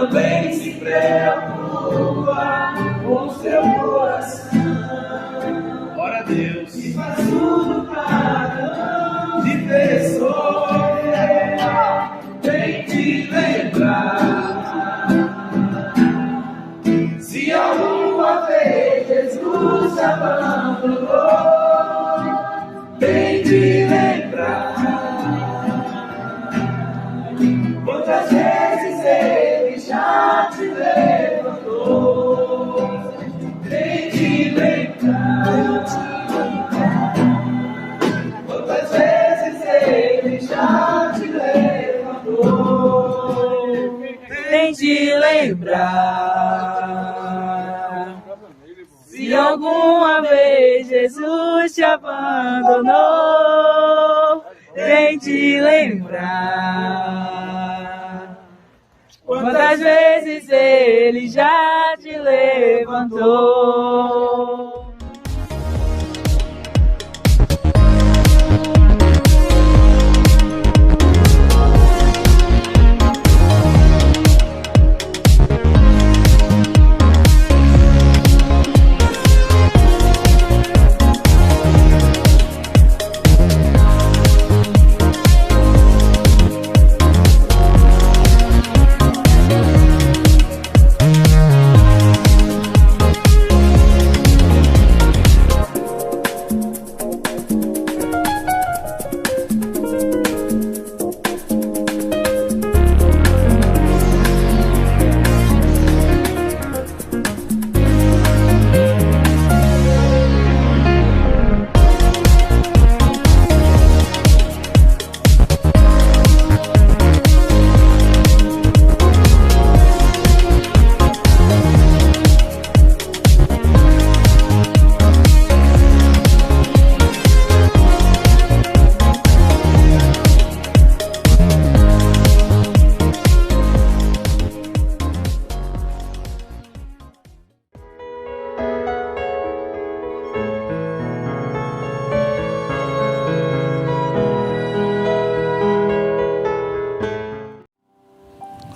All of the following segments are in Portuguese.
também se preocupa com seu coração. Glória a Deus. E faz tudo para não te ver sofrer. Vem te lembrar. Se alguma vez Jesus te abandonou, vem te lembrar. Quantas vezes Ele já te levantou, vem te lembrar. Quantas vezes Ele já te levantou, vem te lembrar. Se alguma vez Jesus te abandonou, vem te lembrar. Quantas vezes Ele já te levantou.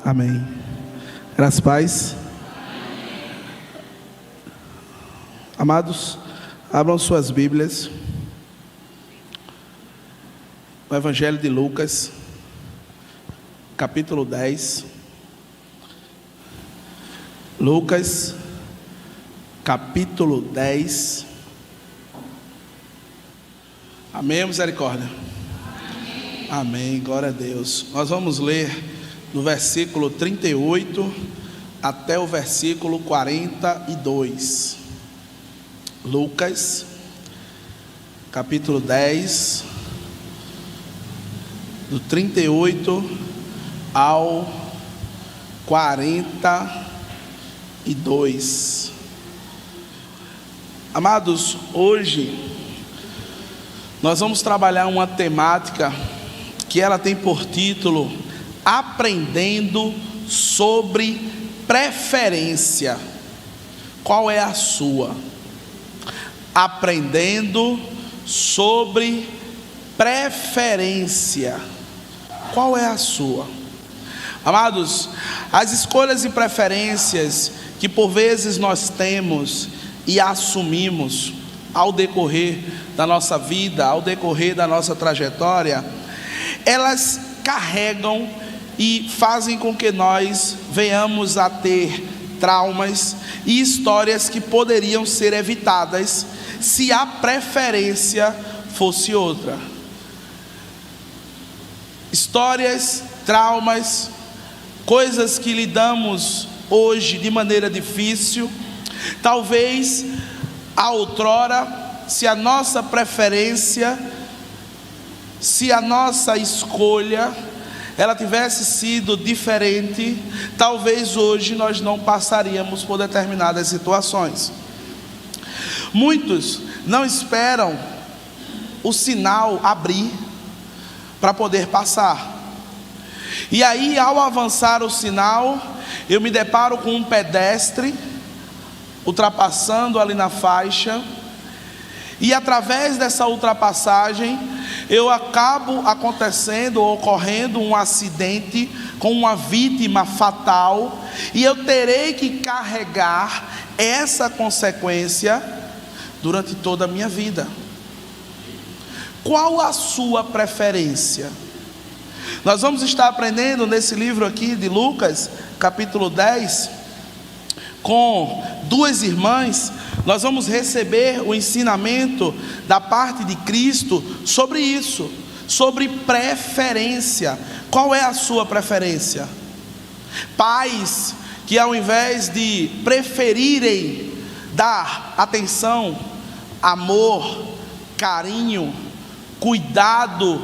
Amém. Graças a paz. Amados, abram suas Bíblias. O Evangelho de Lucas, capítulo 10. Lucas, capítulo 10. Amém, misericórdia? Amém. Amém, glória a Deus. Nós vamos ler do versículo 38 até o versículo 42. Lucas, capítulo 10, do 38 ao 42. Amados, hoje nós vamos trabalhar uma temática que ela tem por título Aprendendo sobre preferência. Qual é a sua? Aprendendo sobre preferência. Qual é a sua? Amados, as escolhas e preferências que por vezes nós temos e assumimos ao decorrer da nossa vida, ao decorrer da nossa trajetória, elas carregam e fazem com que nós venhamos a ter traumas e histórias que poderiam ser evitadas se a preferência fosse outra. Histórias, traumas, coisas que lidamos hoje de maneira difícil. Talvez a outrora, se a nossa preferência, se a nossa escolha ela tivesse sido diferente, talvez hoje nós não passaríamos por determinadas situações. Muitos não esperam o sinal abrir para poder passar. E aí, ao avançar o sinal, eu me deparo com um pedestre ultrapassando ali na faixa, e através dessa ultrapassagem eu acabo acontecendo, ocorrendo um acidente com uma vítima fatal, e eu terei que carregar essa consequência durante toda a minha vida. Qual a sua preferência? Nós vamos estar aprendendo nesse livro aqui de Lucas, capítulo 10, com duas irmãs. Nós vamos receber o ensinamento da parte de Cristo sobre isso, sobre preferência. Qual é a sua preferência? Pais que, ao invés de preferirem dar atenção, amor, carinho, cuidado,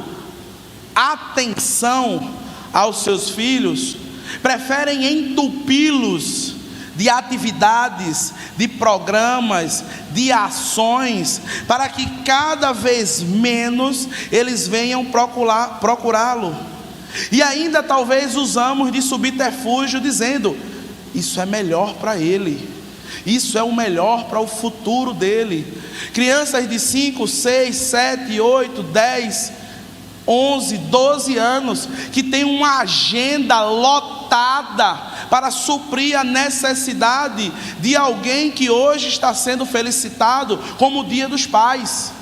atenção aos seus filhos, preferem entupi-los de atividades, de programas, de ações, para que cada vez menos eles venham procurá-lo. E ainda talvez usamos de subterfúgio, dizendo: isso é melhor para ele, isso é o melhor para o futuro dele. Crianças de 5, 6, 7, 8, 10, 11, 12 anos, que tem uma agenda lotada para suprir a necessidade de alguém que hoje está sendo felicitado como o Dia dos Pais.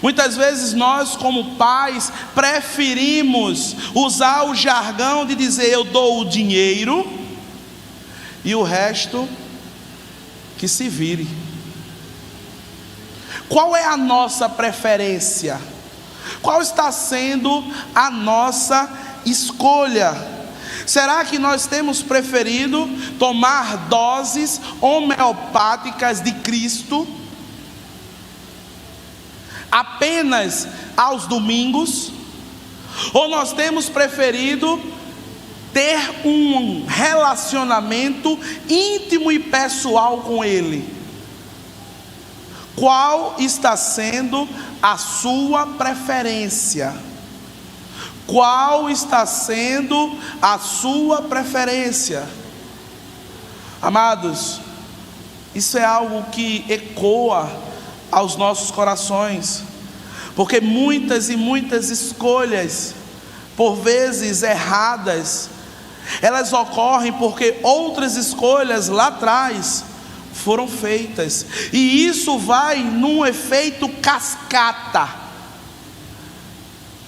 Muitas vezes nós, como pais, preferimos usar o jargão de dizer: eu dou o dinheiro e o resto que se vire. Qual é a nossa preferência? Qual está sendo a nossa escolha? Será que nós temos preferido tomar doses homeopáticas de Cristo apenas aos domingos? Ou nós temos preferido ter um relacionamento íntimo e pessoal com Ele? Qual está sendo a sua preferência? Qual está sendo a sua preferência? Amados, isso é algo que ecoa aos nossos corações, porque muitas e muitas escolhas, por vezes erradas, elas ocorrem porque outras escolhas lá atrás foram feitas, e isso vai num efeito cascata,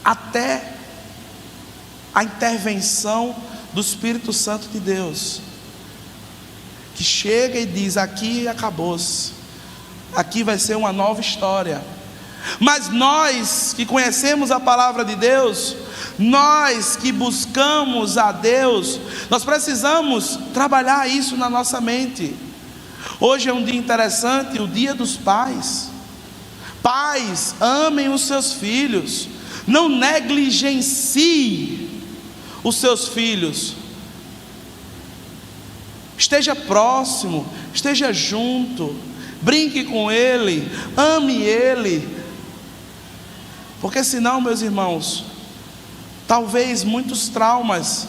até a intervenção do Espírito Santo de Deus, que chega e diz: aqui acabou-se, aqui vai ser uma nova história. Mas nós que conhecemos a palavra de Deus, nós que buscamos a Deus, nós precisamos trabalhar isso na nossa mente. Hoje é um dia interessante, o Dia dos Pais. Pais, amem os seus filhos, não negligencie os seus filhos. Esteja próximo, esteja junto, brinque com ele, ame ele, porque senão, meus irmãos, talvez muitos traumas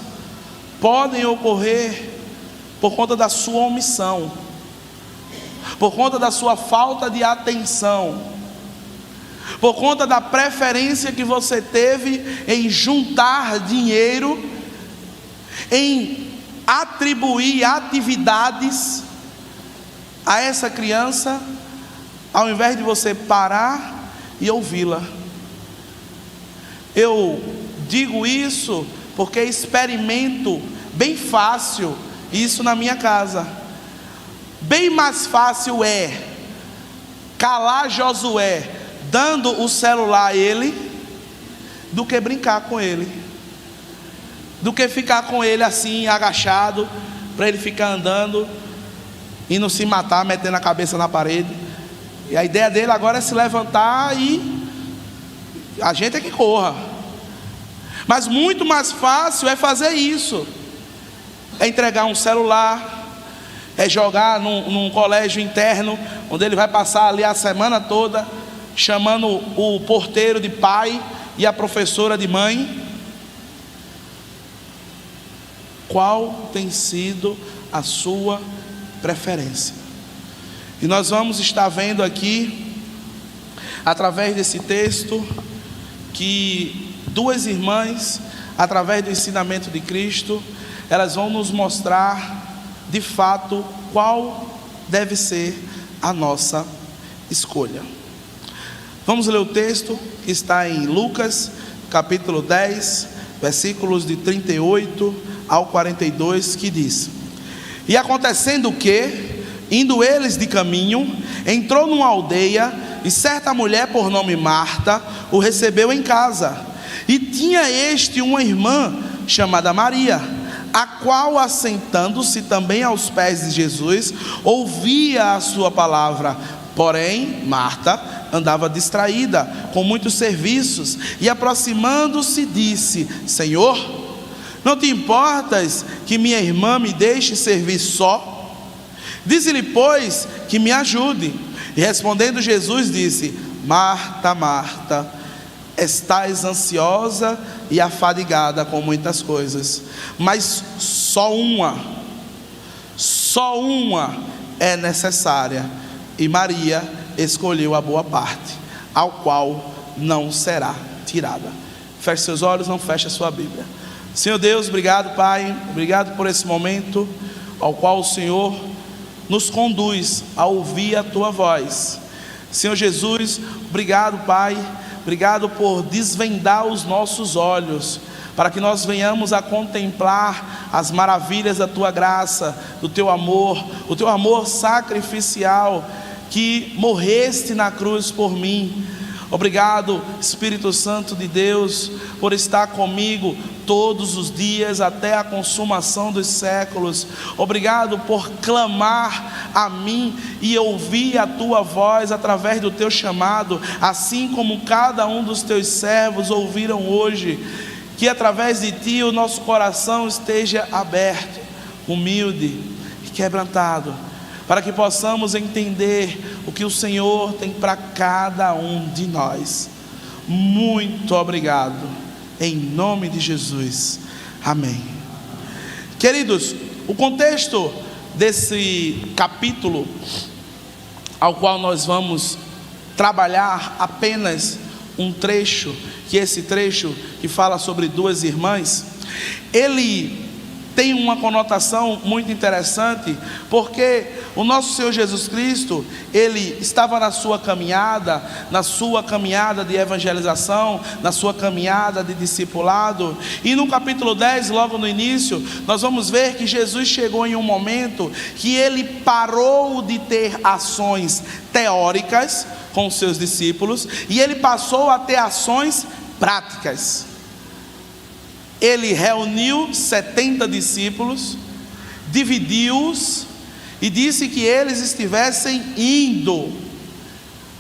podem ocorrer por conta da sua omissão, por conta da sua falta de atenção, por conta da preferência que você teve em juntar dinheiro, em atribuir atividades a essa criança, ao invés de você parar e ouvi-la. Eu digo isso porque experimento bem fácil isso na minha casa. Bem mais fácil é calar Josué dando o celular a ele, do que brincar com ele, do que ficar com ele assim agachado, para ele ficar andando e não se matar, metendo a cabeça na parede. E a ideia dele agora é se levantar e a gente é que corra. Mas muito mais fácil é fazer isso, é entregar um celular, é jogar num colégio interno, onde ele vai passar ali a semana toda, chamando o porteiro de pai e a professora de mãe. Qual tem sido a sua preferência? E nós vamos estar vendo aqui, através desse texto, que duas irmãs, através do ensinamento de Cristo, elas vão nos mostrar de fato qual deve ser a nossa escolha. Vamos ler o texto que está em Lucas, capítulo 10, versículos de 38 ao 42, que diz: E acontecendo que, indo eles de caminho, entrou numa aldeia, e certa mulher por nome Marta o recebeu em casa. E tinha este uma irmã chamada Maria, a qual, assentando-se também aos pés de Jesus, ouvia a sua palavra. Porém, Marta andava distraída com muitos serviços, e aproximando-se disse: Senhor, não te importas que minha irmã me deixe servir só? Dize-lhe, pois, que me ajude. E respondendo Jesus disse: Marta, Marta, estás ansiosa e afadigada com muitas coisas, mas só uma é necessária, e Maria escolheu a boa parte, ao qual não será tirada. Feche seus olhos, não feche a sua Bíblia. Senhor Deus, obrigado, Pai, obrigado por esse momento ao qual o Senhor nos conduz a ouvir a Tua voz. Senhor Jesus, obrigado, Pai, obrigado por desvendar os nossos olhos, para que nós venhamos a contemplar as maravilhas da Tua graça, do Teu amor, o Teu amor sacrificial, que morreste na cruz por mim. Obrigado, Espírito Santo de Deus, por estar comigo todos os dias até a consumação dos séculos. Obrigado por clamar a mim e ouvir a Tua voz através do Teu chamado, assim como cada um dos Teus servos ouviram hoje. Que através de Ti o nosso coração esteja aberto, humilde e quebrantado, para que possamos entender o que o Senhor tem para cada um de nós. Muito obrigado, em nome de Jesus, amém. Queridos, o contexto desse capítulo, ao qual nós vamos trabalhar apenas um trecho, que esse trecho que fala sobre duas irmãs, ele tem uma conotação muito interessante, porque o nosso Senhor Jesus Cristo, Ele estava na sua caminhada de evangelização, na sua caminhada de discipulado, e no capítulo 10, logo no início, nós vamos ver que Jesus chegou em um momento que Ele parou de ter ações teóricas com os seus discípulos, e Ele passou a ter ações práticas. Ele reuniu 70 discípulos, dividiu-os e disse que eles estivessem indo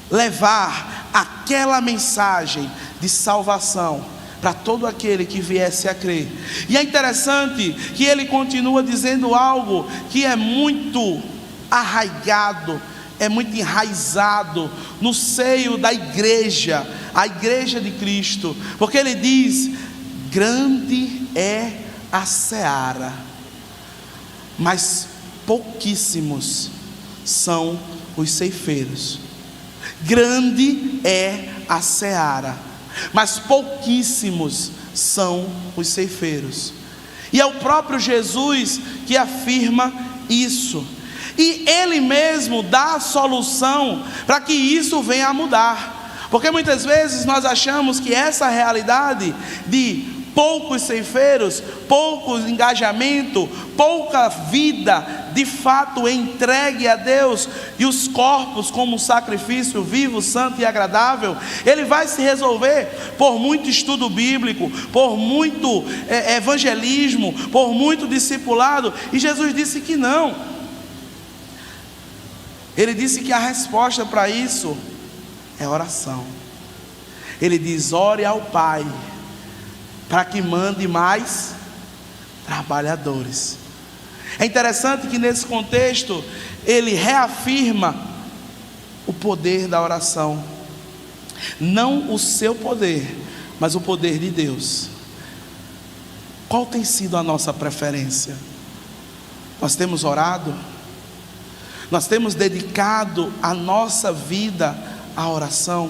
levar aquela mensagem de salvação para todo aquele que viesse a crer. E é interessante que ele continua dizendo algo que é muito arraigado, é muito enraizado no seio da igreja, a igreja de Cristo, porque ele diz: grande é a seara, mas pouquíssimos são os ceifeiros. Grande é a seara, mas pouquíssimos são os ceifeiros. E é o próprio Jesus que afirma isso, e Ele mesmo dá a solução para que isso venha a mudar, porque muitas vezes nós achamos que essa realidade de poucos ceifeiros, pouco engajamento, pouca vida de fato entregue a Deus, e os corpos como sacrifício vivo, santo e agradável, ele vai se resolver por muito estudo bíblico, por muito evangelismo, por muito discipulado. E Jesus disse que não. Ele disse que a resposta para isso é oração. Ele diz: ore ao Pai para que mande mais trabalhadores. É interessante que nesse contexto ele reafirma o poder da oração, não o seu poder, mas o poder de Deus. Qual tem sido a nossa preferência? Nós temos orado? Nós temos dedicado a nossa vida à oração?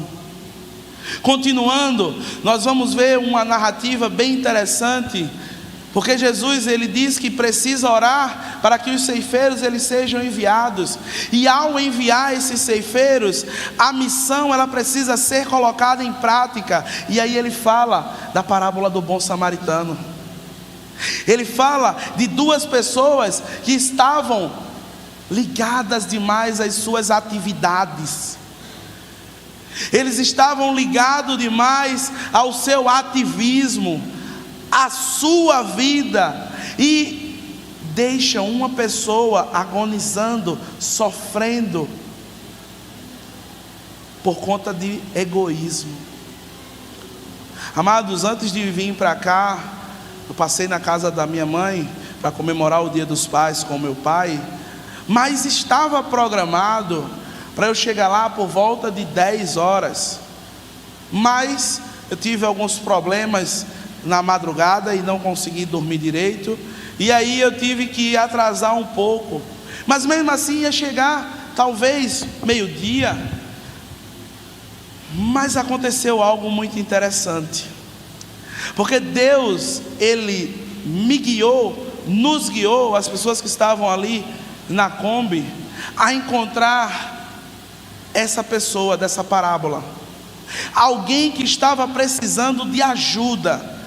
Continuando, nós vamos ver uma narrativa bem interessante, porque Jesus ele diz que precisa orar para que os ceifeiros eles sejam enviados, e ao enviar esses ceifeiros, a missão ela precisa ser colocada em prática. E aí ele fala da parábola do bom samaritano. Ele fala de duas pessoas que estavam ligadas demais às suas atividades. Eles estavam ligados demais ao seu ativismo, à sua vida, e deixam uma pessoa agonizando, sofrendo por conta de egoísmo. Amados, antes de vir para cá, eu passei na casa da minha mãe para comemorar o Dia dos Pais com meu pai, mas estava programado para eu chegar lá por volta de 10 horas, mas eu tive alguns problemas na madrugada e não consegui dormir direito, e aí eu tive que atrasar um pouco, mas mesmo assim ia chegar talvez meio-dia. Mas aconteceu algo muito interessante, porque Deus, Ele me guiou, nos guiou, as pessoas que estavam ali na Kombi, a encontrar essa pessoa dessa parábola, alguém que estava precisando de ajuda,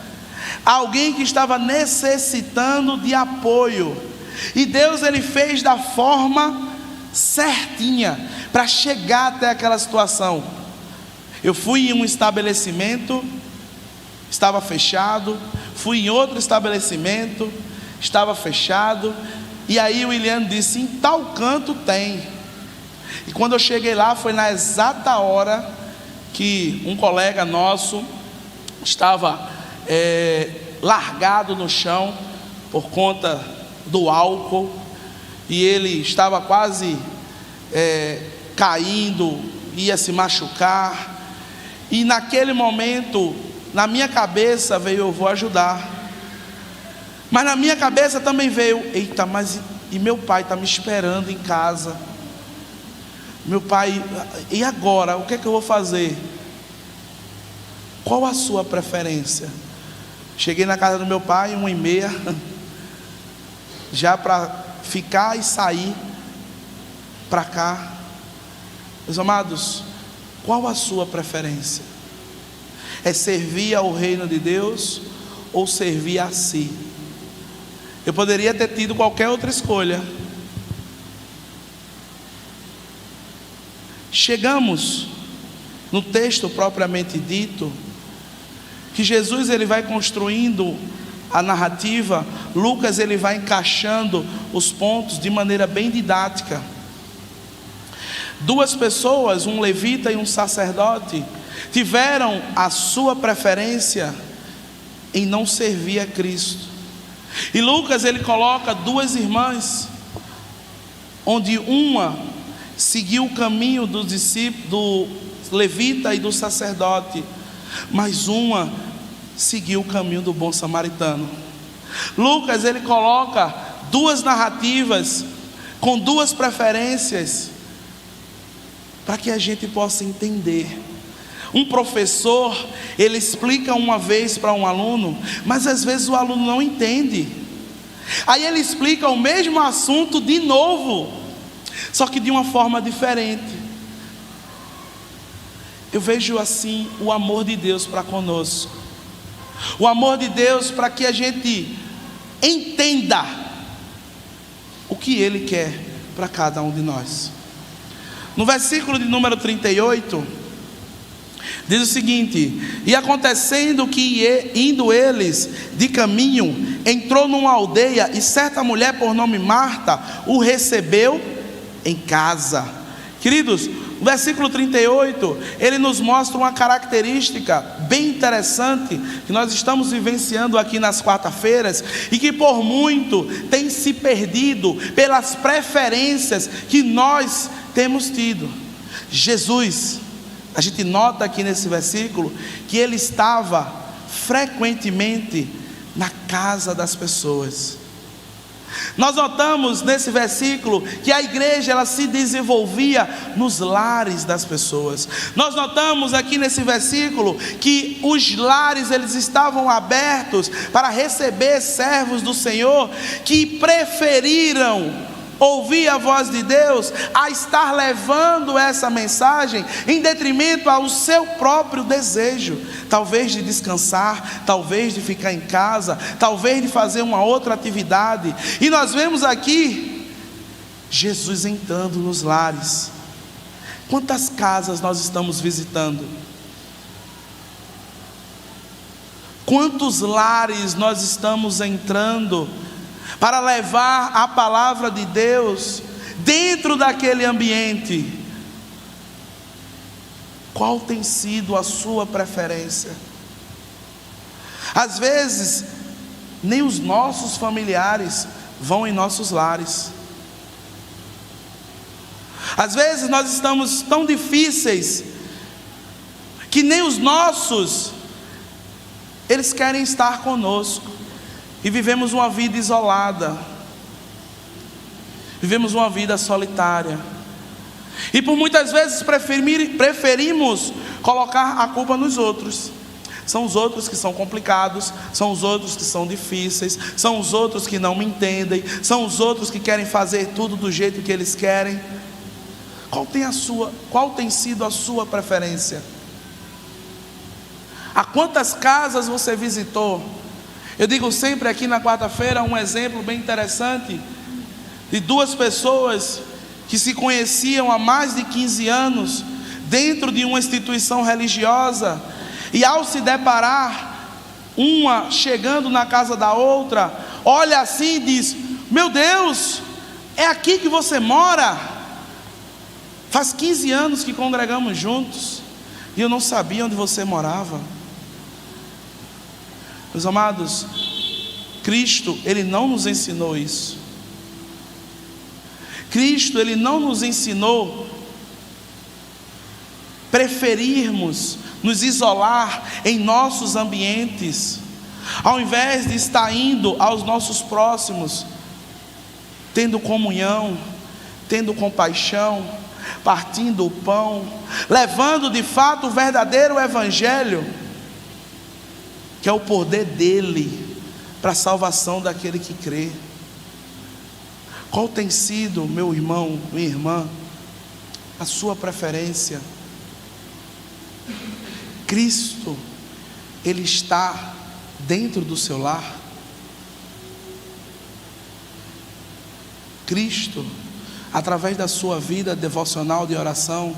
alguém que estava necessitando de apoio, e Deus ele fez da forma certinha para chegar até aquela situação. Eu fui em um estabelecimento, estava fechado, fui em outro estabelecimento, estava fechado, e aí o William disse: em tal canto tem. E quando eu cheguei lá, foi na exata hora que um colega nosso estava largado no chão por conta do álcool, e ele estava quase caindo, ia se machucar. E naquele momento, na minha cabeça veio: eu vou ajudar. Mas na minha cabeça também veio: eita, mas e meu pai está me esperando em casa. Meu pai, e agora? O que é que eu vou fazer? Qual a sua preferência? Cheguei na casa do meu pai, 1h30, já para ficar e sair para cá. Meus amados, qual a sua preferência? É servir ao reino de Deus ou servir a si? Eu poderia ter tido qualquer outra escolha. Chegamos no texto propriamente dito, que Jesus ele vai construindo a narrativa. Lucas ele vai encaixando os pontos de maneira bem didática. Duas pessoas, um levita e um sacerdote, tiveram a sua preferência em não servir a Cristo. E Lucas ele coloca duas irmãs, onde uma seguiu o caminho do discípulo, do levita e do sacerdote, mas uma seguiu o caminho do bom samaritano. Lucas ele coloca duas narrativas com duas preferências, para que a gente possa entender. Um professor ele explica uma vez para um aluno, mas às vezes o aluno não entende. Aí ele explica o mesmo assunto de novo, só que de uma forma diferente. Eu vejo assim o amor de Deus para conosco, o amor de Deus para que a gente entenda o que Ele quer para cada um de nós. No versículo de número 38, diz o seguinte: e acontecendo que indo eles de caminho, entrou numa aldeia, e certa mulher por nome Marta o recebeu em casa. Queridos, o versículo 38, ele nos mostra uma característica bem interessante, que nós estamos vivenciando aqui nas quarta-feiras, e que por muito tem se perdido pelas preferências que nós temos tido. Jesus, a gente nota aqui nesse versículo, que ele estava frequentemente na casa das pessoas. Nós notamos nesse versículo que a igreja ela se desenvolvia nos lares das pessoas. Nós notamos aqui nesse versículo que os lares eles estavam abertos para receber servos do Senhor que preferiram ouvir a voz de Deus a estar levando essa mensagem em detrimento ao seu próprio desejo, talvez de descansar, talvez de ficar em casa, talvez de fazer uma outra atividade. E nós vemos aqui Jesus entrando nos lares. Quantas casas nós estamos visitando? Quantos lares nós estamos entrando para levar a palavra de Deus dentro daquele ambiente? Qual tem sido a sua preferência? Às vezes, nem os nossos familiares vão em nossos lares. Às vezes nós estamos tão difíceis que nem os nossos, eles querem estar conosco. E vivemos uma vida isolada, vivemos uma vida solitária, e por muitas vezes preferimos colocar a culpa nos outros. São os outros que são complicados, são os outros que são difíceis, são os outros que não me entendem, são os outros que querem fazer tudo do jeito que eles querem. Qual tem sido a sua preferência? A quantas casas você visitou? Eu digo sempre aqui na quarta-feira um exemplo bem interessante de duas pessoas que se conheciam há mais de 15 anos dentro de uma instituição religiosa, e ao se deparar, uma chegando na casa da outra, olha assim e diz: meu Deus, é aqui que você mora? Faz 15 anos que congregamos juntos e eu não sabia onde você morava. Meus amados, Cristo, Ele não nos ensinou isso. Cristo, Ele não nos ensinou preferirmos nos isolar em nossos ambientes, ao invés de estar indo aos nossos próximos, tendo comunhão, tendo compaixão, partindo o pão, levando de fato o verdadeiro evangelho, que é o poder dele para a salvação daquele que crê. Qual tem sido, meu irmão, minha irmã, a sua preferência? Cristo, Ele está dentro do seu lar? Cristo, através da sua vida devocional de oração,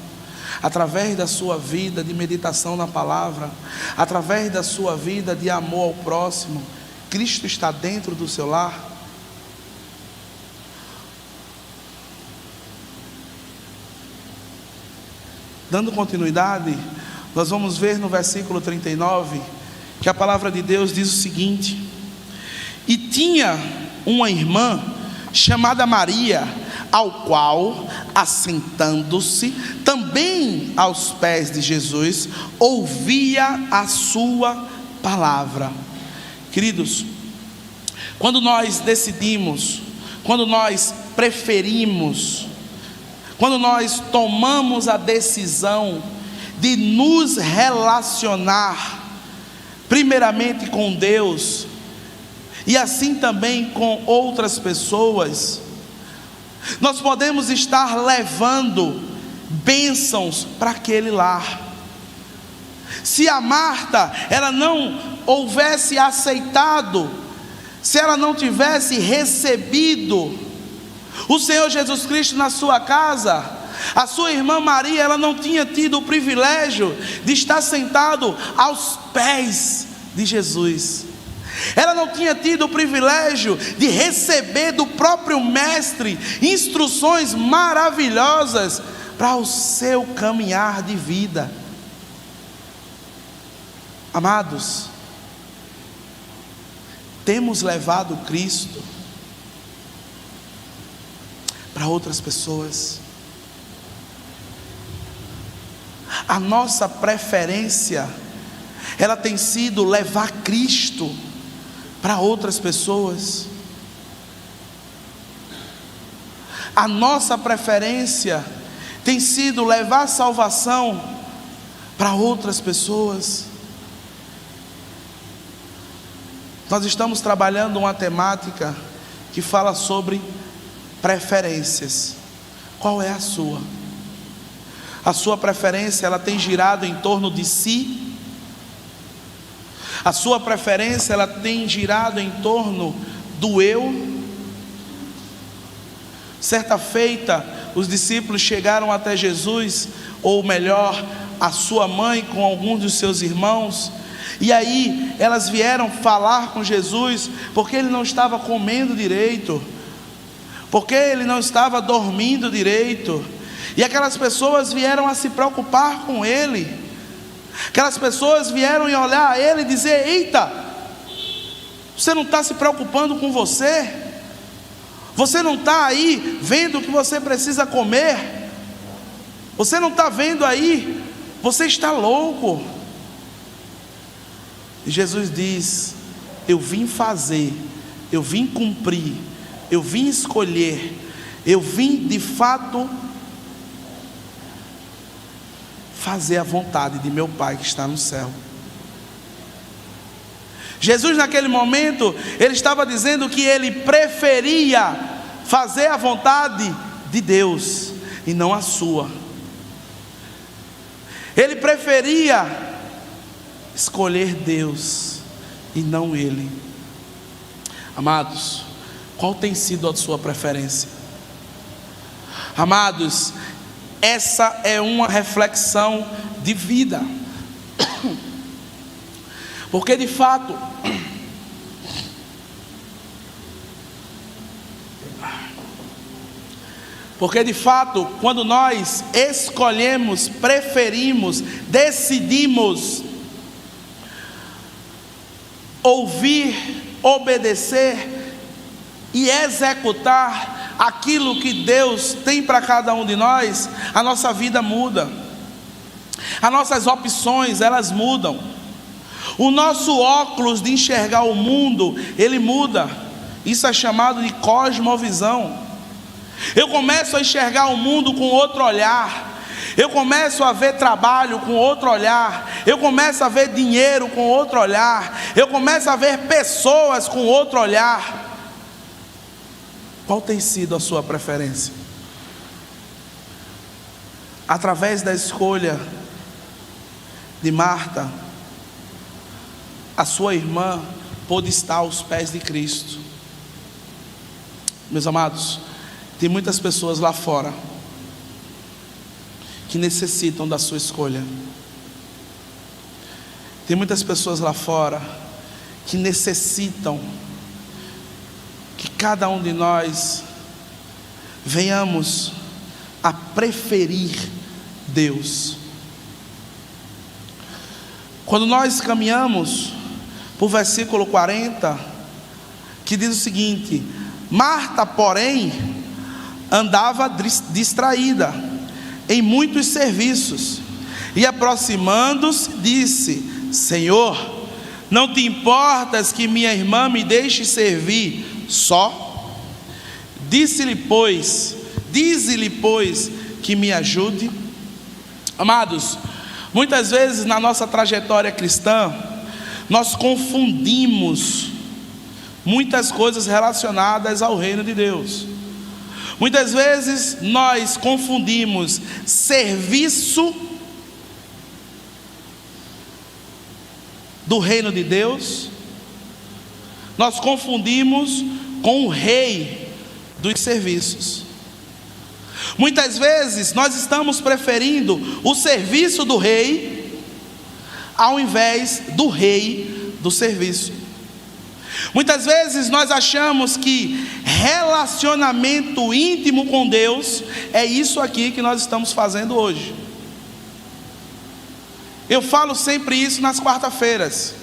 através da sua vida de meditação na palavra, através da sua vida de amor ao próximo, Cristo está dentro do seu lar? Dando continuidade, nós vamos ver no versículo 39, que a palavra de Deus diz o seguinte: e tinha uma irmã chamada Maria, ao qual, assentando-se também aos pés de Jesus, ouvia a sua palavra. Queridos, quando nós decidimos, quando nós preferimos, quando nós tomamos a decisão de nos relacionar primeiramente com Deus e assim também com outras pessoas, nós podemos estar levando bênçãos para aquele lar. Se a Marta, ela não houvesse aceitado, se ela não tivesse recebido o Senhor Jesus Cristo na sua casa, a sua irmã Maria, ela não tinha tido o privilégio de estar sentado aos pés de Jesus. Ela não tinha tido o privilégio de receber do próprio mestre instruções maravilhosas para o seu caminhar de vida. Amados, temos levado Cristo para outras pessoas. A nossa preferência, ela tem sido levar Cristo para outras pessoas. a nossa preferência tem sido levar salvação para outras pessoas. Nós estamos trabalhando uma temática que fala sobre preferências. Qual é a sua? A sua preferência, ela tem girado em torno de si? A sua preferência, ela tem girado em torno do eu? Certa feita, os discípulos chegaram até Jesus, ou melhor, a sua mãe com alguns dos seus irmãos, e aí elas vieram falar com Jesus, porque ele não estava comendo direito, porque ele não estava dormindo direito, e aquelas pessoas vieram a se preocupar com ele, aquelas pessoas vieram e olhar a ele e dizer: eita, você não está se preocupando com você? Você não está aí vendo o que você precisa comer? Você não está vendo aí? Você está louco. E Jesus diz: eu vim fazer, eu vim cumprir, eu vim escolher, eu vim de fato fazer a vontade de meu Pai que está no céu. Jesus naquele momento, ele estava dizendo que ele preferia fazer a vontade de Deus e não a sua. Ele preferia escolher Deus e não ele. Amados, qual tem sido a sua preferência? Amados, essa é uma reflexão de vida. Porque de fato, quando nós escolhemos, preferimos, decidimos ouvir, obedecer e executar aquilo que Deus tem para cada um de nós, a nossa vida muda, as nossas opções, elas mudam, o nosso óculos de enxergar o mundo, ele muda. Isso é chamado de cosmovisão. Eu começo a enxergar o mundo com outro olhar, eu começo a ver trabalho com outro olhar, eu começo a ver dinheiro com outro olhar, eu começo a ver pessoas com outro olhar. Qual tem sido a sua preferência? Através da escolha de Marta, a sua irmã pôde estar aos pés de Cristo. Meus amados, tem muitas pessoas lá fora que necessitam da sua escolha. Tem muitas pessoas lá fora que necessitam que cada um de nós venhamos a preferir Deus. Quando nós caminhamos para o versículo 40, que diz o seguinte: Marta, porém, andava distraída em muitos serviços, e aproximando-se, disse: Senhor, não te importas que minha irmã me deixe servir só? Dize-lhe, pois, que me ajude. Amados, muitas vezes na nossa trajetória cristã, nós confundimos muitas coisas relacionadas ao reino de Deus. Muitas vezes nós confundimos serviço do reino de Deus, nós confundimos com o rei dos serviços. Muitas vezes nós estamos preferindo o serviço do rei ao invés do rei do serviço. Muitas vezes nós achamos que relacionamento íntimo com Deus é isso aqui que nós estamos fazendo hoje. Eu falo sempre isso nas quarta-feiras.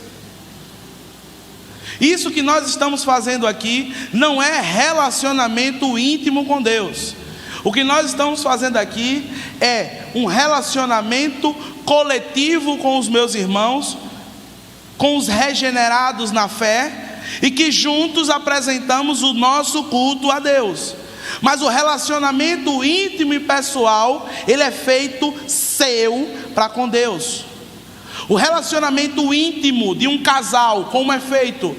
Isso que nós estamos fazendo aqui não é relacionamento íntimo com Deus. O que nós estamos fazendo aqui é um relacionamento coletivo com os meus irmãos, com os regenerados na fé, e que juntos apresentamos o nosso culto a Deus. Mas o relacionamento íntimo e pessoal, ele é feito seu para com Deus. O relacionamento íntimo de um casal, como é feito?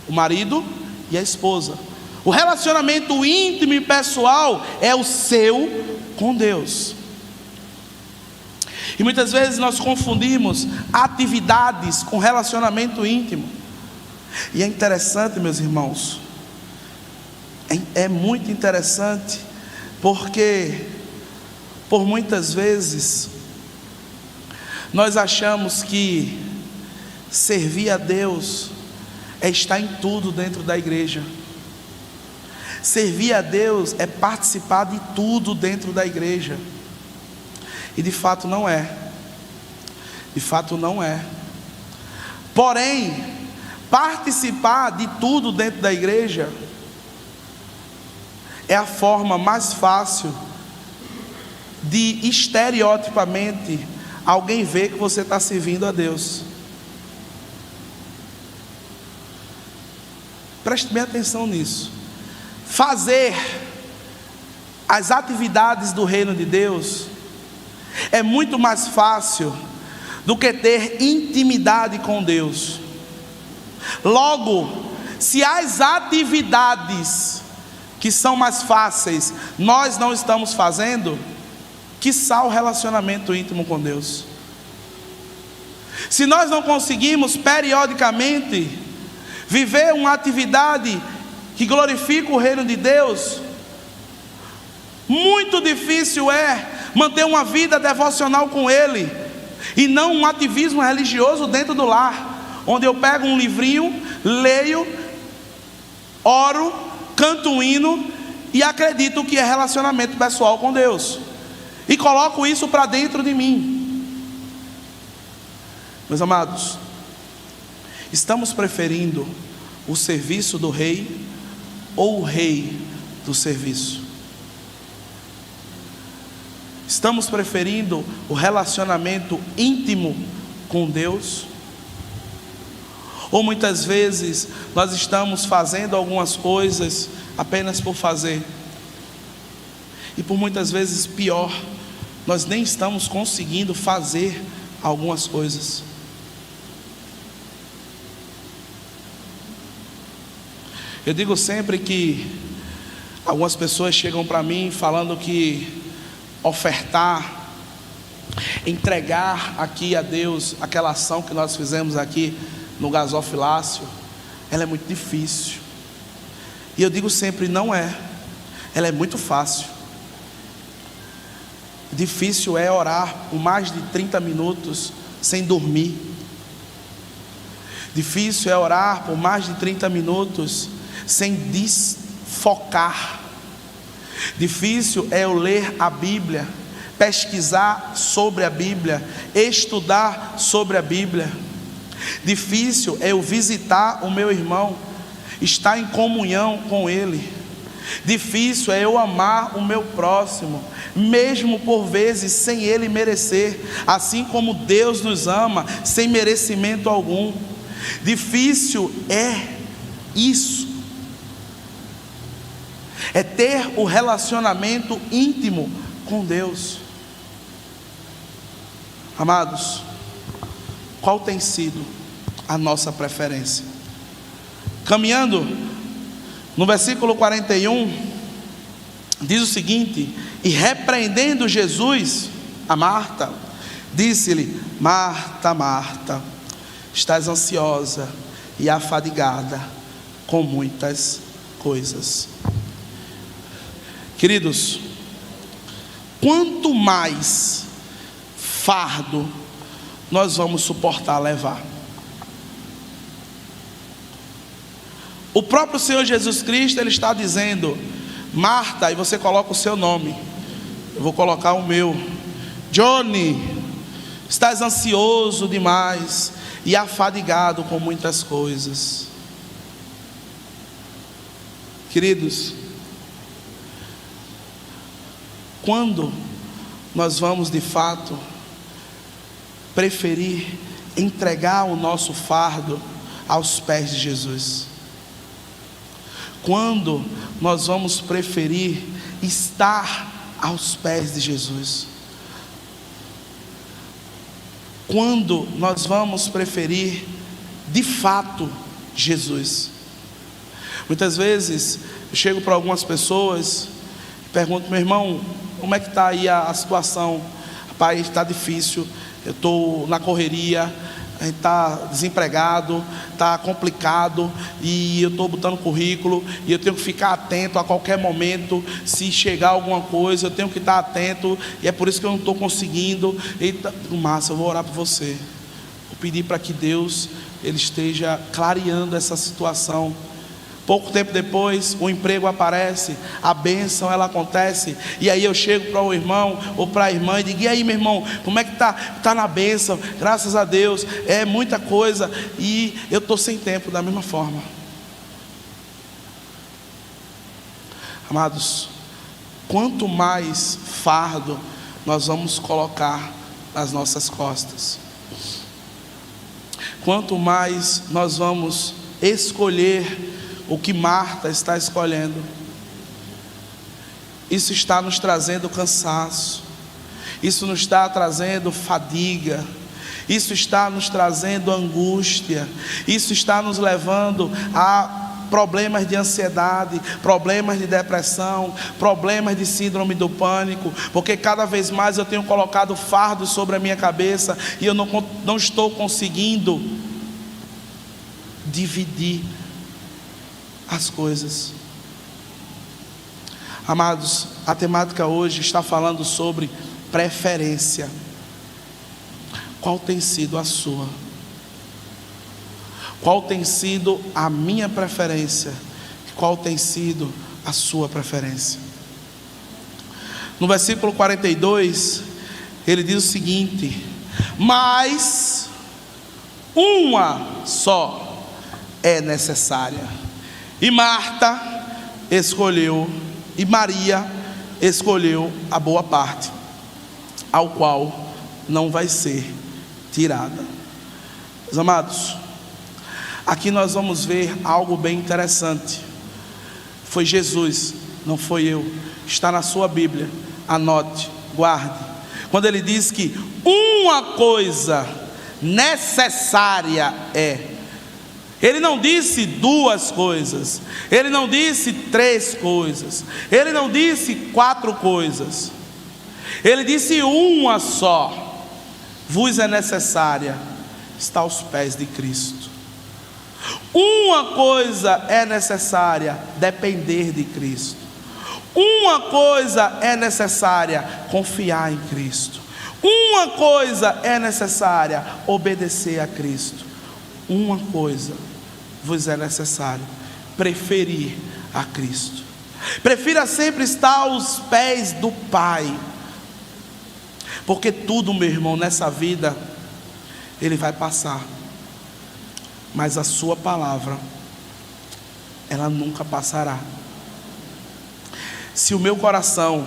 O marido e a esposa. O relacionamento íntimo e pessoal é o seu com Deus. E muitas vezes nós confundimos atividades com relacionamento íntimo. E é interessante, meus irmãos, é muito interessante, porque por muitas vezes nós achamos que servir a Deus é estar em tudo dentro da igreja. Servir a Deus é participar de tudo dentro da igreja. E de fato não é. De fato não é. Porém, participar de tudo dentro da igreja é a forma mais fácil de estereotipamente alguém ver que você está servindo a Deus. Preste bem atenção nisso. Fazer as atividades do reino de Deus é muito mais fácil do que ter intimidade com Deus. Logo, se as atividades que são mais fáceis nós não estamos fazendo, quiçá o relacionamento íntimo com Deus. Se nós não conseguimos periodicamente viver uma atividade que glorifica o reino de Deus, muito difícil é manter uma vida devocional com Ele, e não um ativismo religioso dentro do lar, onde eu pego um livrinho, leio, oro, canto um hino e acredito que é relacionamento pessoal com Deus, e coloco isso para dentro de mim. Meus amados, estamos preferindo o serviço do rei ou o rei do serviço? Estamos preferindo o relacionamento íntimo com Deus? Ou muitas vezes nós estamos fazendo algumas coisas apenas por fazer? E por muitas vezes pior, nós nem estamos conseguindo fazer algumas coisas. Eu digo sempre que algumas pessoas chegam para mim falando que ofertar, entregar aqui a Deus aquela ação que nós fizemos aqui no gasofilácio, ela é muito difícil. E eu digo sempre, não é. Ela é muito fácil. Difícil é orar por mais de 30 minutos sem dormir. Difícil é orar por mais de 30 minutos sem desfocar. Difícil é eu ler a Bíblia, pesquisar sobre a Bíblia, estudar sobre a Bíblia. Difícil é eu visitar o meu irmão, estar em comunhão com ele. Difícil é eu amar o meu próximo, mesmo por vezes sem ele merecer, assim como Deus nos ama sem merecimento algum. Difícil é isso. É ter o relacionamento íntimo com Deus. Amados, qual tem sido a nossa preferência? Caminhando no versículo 41, diz o seguinte: e repreendendo Jesus a Marta, disse-lhe: Marta, Marta, estás ansiosa e afadigada com muitas coisas. Queridos, quanto mais fardo nós vamos suportar levar? O próprio Senhor Jesus Cristo, Ele está dizendo: Marta, e você coloca o seu nome, eu vou colocar o meu, Johnny, estás ansioso demais e afadigado com muitas coisas. Queridos, quando nós vamos de fato preferir entregar o nosso fardo aos pés de Jesus? Quando nós vamos preferir estar aos pés de Jesus? Quando nós vamos preferir de fato Jesus? Muitas vezes eu chego para algumas pessoas e pergunto: meu irmão, como é que está aí a situação? Rapaz, está difícil, eu estou na correria, a gente está desempregado, está complicado, e eu estou botando currículo, e eu tenho que ficar atento a qualquer momento. Se chegar alguma coisa, eu tenho que estar atento, e é por isso que eu não estou conseguindo. Eita, massa, eu vou orar por você, vou pedir para que Deus Ele esteja clareando essa situação. Pouco tempo depois, o emprego aparece, a bênção ela acontece, e aí eu chego para o irmão ou para a irmã e digo: e aí, meu irmão, como é que está na bênção? Graças a Deus, é muita coisa, e eu estou sem tempo da mesma forma. Amados, quanto mais fardo nós vamos colocar nas nossas costas, quanto mais nós vamos escolher o que Marta está escolhendo, isso está nos trazendo cansaço, isso nos está trazendo fadiga, isso está nos trazendo angústia, isso está nos levando a problemas de ansiedade, problemas de depressão, problemas de síndrome do pânico, porque cada vez mais eu tenho colocado fardos sobre a minha cabeça e eu não estou conseguindo dividir as coisas. Amados, a temática hoje está falando sobre preferência. Qual tem sido a sua? Qual tem sido a minha preferência? Qual tem sido a sua preferência? No versículo 42, ele diz o seguinte: mas uma só é necessária. E Marta escolheu, e Maria escolheu a boa parte, ao qual não vai ser tirada. Meus amados, aqui nós vamos ver algo bem interessante. Foi Jesus, não foi eu. Está na sua Bíblia, anote, guarde. Quando ele diz que uma coisa necessária é, ele não disse duas coisas, ele não disse três coisas, ele não disse quatro coisas, ele disse uma só: vos é necessária estar aos pés de Cristo. Uma coisa é necessária: depender de Cristo. Uma coisa é necessária: confiar em Cristo. Uma coisa é necessária: obedecer a Cristo. Uma coisa vos é necessário: preferir a Cristo. Prefira sempre estar aos pés do Pai, porque tudo, meu irmão, nessa vida ele vai passar, mas a sua palavra, ela nunca passará. Se o meu coração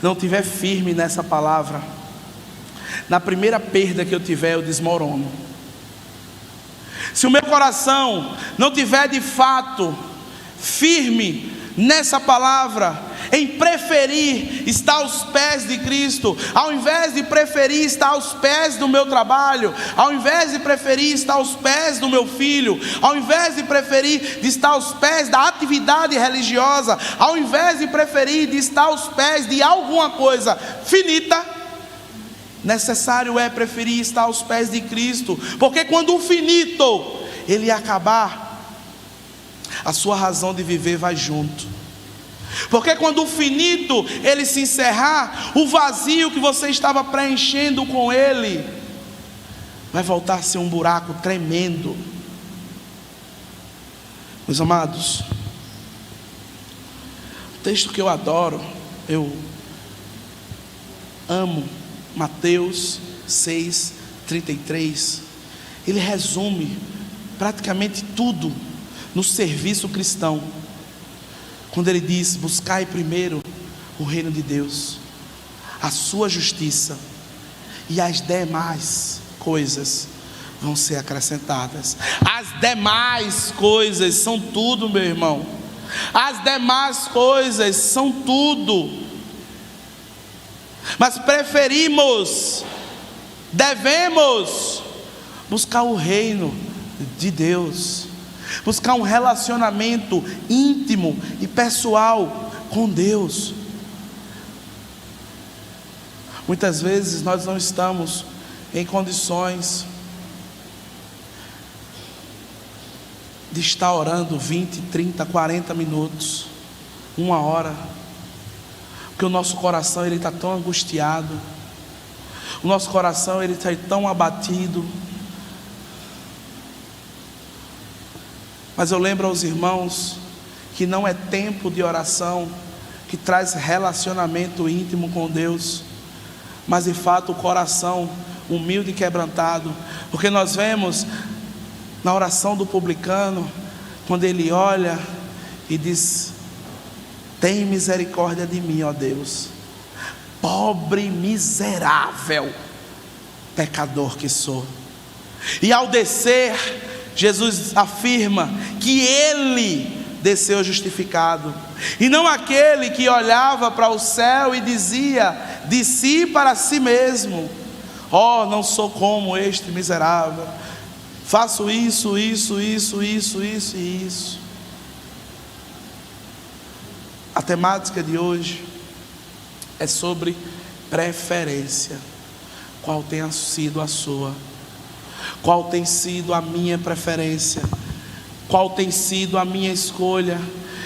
não estiver firme nessa palavra, na primeira perda que eu tiver, eu desmorono. Se o meu coração não tiver de fato firme nessa palavra, em preferir estar aos pés de Cristo, ao invés de preferir estar aos pés do meu trabalho, ao invés de preferir estar aos pés do meu filho, ao invés de preferir de estar aos pés da atividade religiosa, ao invés de preferir de estar aos pés de alguma coisa finita, necessário é preferir estar aos pés de Cristo, porque quando o finito ele acabar, a sua razão de viver vai junto. Porque quando o finito ele se encerrar, o vazio que você estava preenchendo com ele vai voltar a ser um buraco tremendo. Meus amados, o texto que eu adoro, eu amo, Mateus 6:33, ele resume praticamente tudo no serviço cristão, quando ele diz: buscai primeiro o reino de Deus, a sua justiça, e as demais coisas vão ser acrescentadas. As demais coisas são tudo, meu irmão. As demais coisas são tudo. Mas devemos buscar o reino de Deus, buscar um relacionamento íntimo e pessoal com Deus. Muitas vezes nós não estamos em condições de estar orando 20, 30, 40 minutos, 1 hora, porque o nosso coração ele está tão angustiado, o nosso coração ele está tão abatido. Mas eu lembro aos irmãos que não é tempo de oração que traz relacionamento íntimo com Deus, mas de fato o coração humilde e quebrantado, porque nós vemos na oração do publicano, quando ele olha e diz: tem misericórdia de mim, ó Deus, pobre, miserável pecador que sou. E ao descer, Jesus afirma que ele desceu justificado, e não aquele que olhava para o céu e dizia de si para si mesmo: ó, não sou como este miserável, faço isso. A temática de hoje é sobre preferência. Qual tem sido a sua? Qual tem sido a minha preferência? Qual tem sido a minha escolha?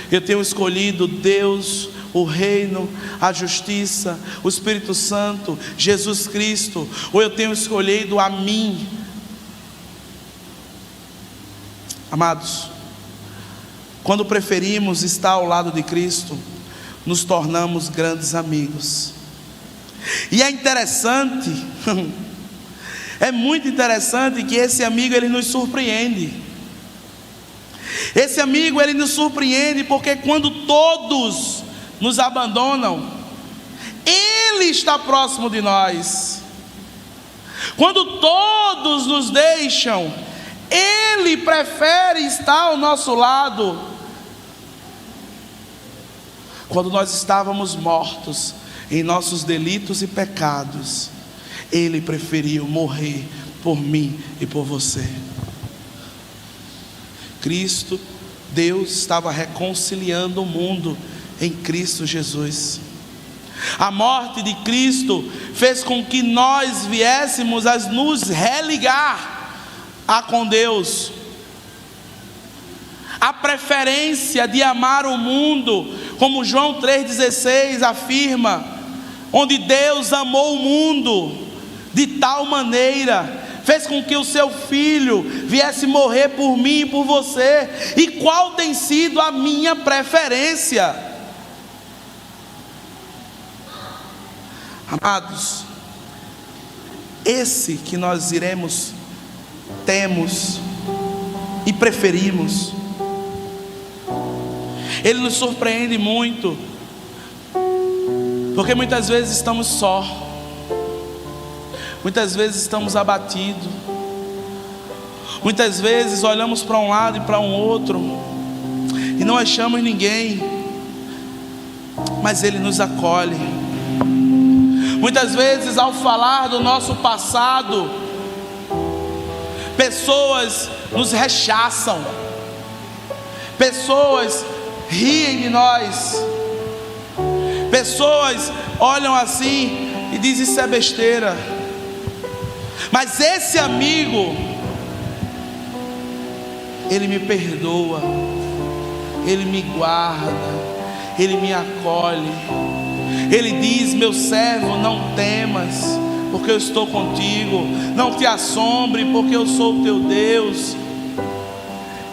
Eu tenho escolhido Deus, o reino, a justiça, o Espírito Santo, Jesus Cristo, ou eu tenho escolhido a mim? Amados, quando preferimos estar ao lado de Cristo, nos tornamos grandes amigos. E é interessante, é muito interessante que esse amigo ele nos surpreende. Esse amigo ele nos surpreende porque quando todos nos abandonam, ele está próximo de nós. Quando todos nos deixam, ele prefere estar ao nosso lado. Quando nós estávamos mortos em nossos delitos e pecados, ele preferiu morrer por mim e por você. Cristo, Deus estava reconciliando o mundo em Cristo Jesus. A morte de Cristo fez com que nós viéssemos a nos religar com Deus. A preferência de amar o mundo, como João 3,16 afirma, onde Deus amou o mundo de tal maneira, fez com que o seu Filho viesse morrer por mim e por você. E qual tem sido a minha preferência? Amados, esse que nós temos e preferimos, ele nos surpreende muito, porque muitas vezes estamos só, muitas vezes estamos abatidos, muitas vezes olhamos para um lado e para um outro e não achamos ninguém, mas ele nos acolhe. Muitas vezes, ao falar do nosso passado, pessoas nos rechaçam, pessoas riem de nós, pessoas olham assim e dizem: isso é besteira. Mas esse amigo, ele me perdoa, ele me guarda, ele me acolhe. Ele diz: meu servo, não temas, porque eu estou contigo. Não te assombre, porque eu sou o teu Deus.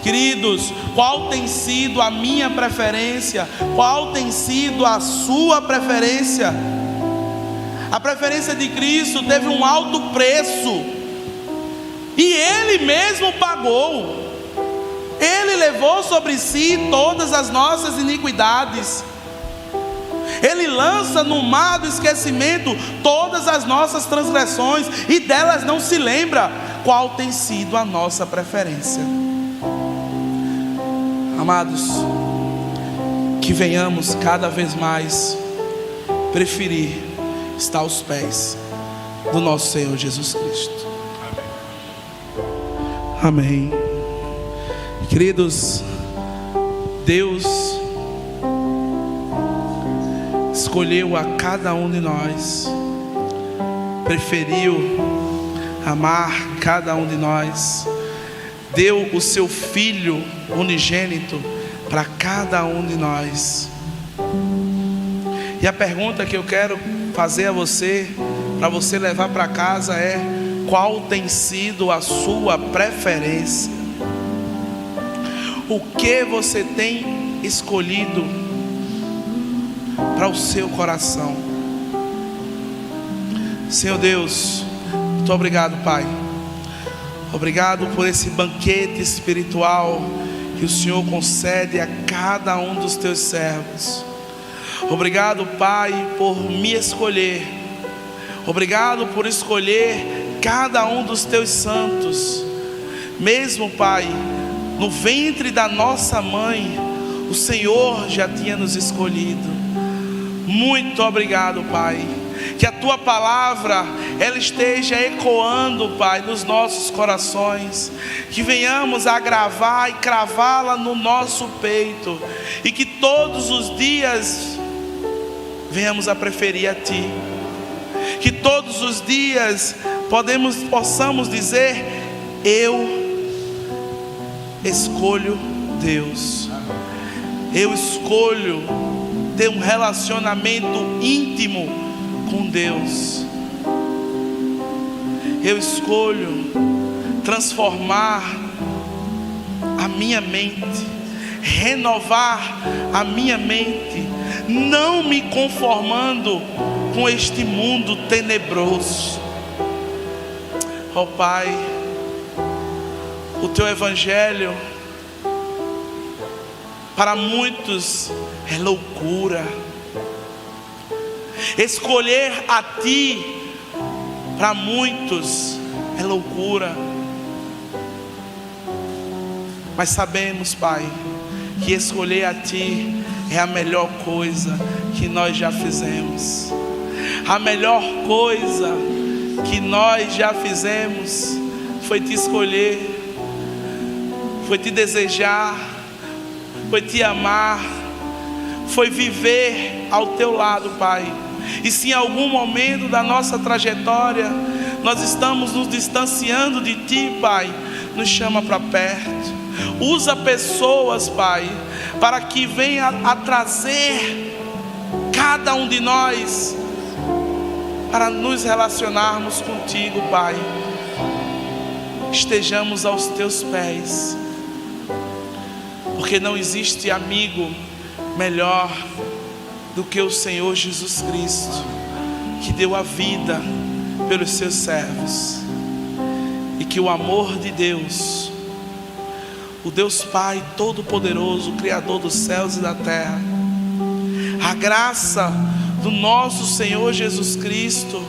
Queridos, qual tem sido a minha preferência? Qual tem sido a sua preferência? A preferência de Cristo teve um alto preço, e Ele mesmo pagou. Ele levou sobre si todas as nossas iniquidades. Ele lança no mar do esquecimento todas as nossas transgressões, e delas não se lembra. Qual tem sido a nossa preferência? Amados, que venhamos cada vez mais preferir estar aos pés do nosso Senhor Jesus Cristo. Amém. Queridos, Deus escolheu a cada um de nós, preferiu amar cada um de nós, deu o seu Filho unigênito para cada um de nós. E a pergunta que eu quero fazer a você, para você levar para casa, é: qual tem sido a sua preferência? O que você tem escolhido para o seu coração? Senhor Deus, muito obrigado, Pai. Obrigado por esse banquete espiritual que o Senhor concede a cada um dos teus servos. Obrigado, Pai, por me escolher. Obrigado por escolher cada um dos teus santos. Mesmo, Pai, no ventre da nossa mãe, o Senhor já tinha nos escolhido. Muito obrigado, Pai. Que a tua palavra, ela esteja ecoando, Pai, nos nossos corações. Que venhamos a gravar e cravá-la no nosso peito. E que todos os dias venhamos a preferir a Ti. Que todos os dias possamos dizer: eu escolho Deus. Eu escolho ter um relacionamento íntimo com Deus. Eu escolho transformar a minha mente, renovar a minha mente, não me conformando com este mundo tenebroso. Ó Pai, o teu evangelho para muitos é loucura. Escolher a Ti para muitos é loucura. Mas sabemos, Pai, que escolher a Ti é a melhor coisa que nós já fizemos. A melhor coisa que nós já fizemos foi Te escolher, foi Te desejar, foi Te amar, foi viver ao Teu lado, Pai. E se em algum momento da nossa trajetória nós estamos nos distanciando de Ti, Pai, nos chama para perto. Usa pessoas, Pai, para que venha a trazer cada um de nós para nos relacionarmos contigo, Pai. Estejamos aos Teus pés, porque não existe amigo melhor do que o Senhor Jesus Cristo, que deu a vida pelos seus servos. E que o amor de Deus, o Deus Pai Todo-Poderoso, Criador dos céus e da terra, a graça do nosso Senhor Jesus Cristo,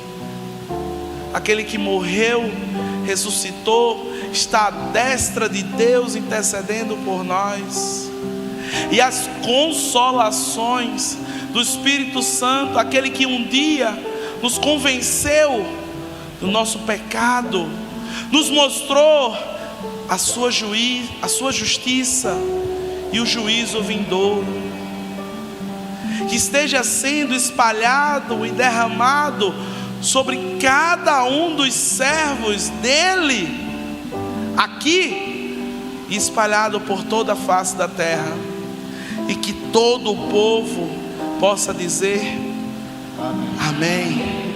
aquele que morreu, ressuscitou, está à destra de Deus intercedendo por nós, e as consolações do Espírito Santo, aquele que um dia nos convenceu do nosso pecado, nos mostrou a sua justiça e o juízo vindouro, que esteja sendo espalhado e derramado sobre cada um dos servos dele, aqui e espalhado por toda a face da terra, e que todo o povo possa dizer amém.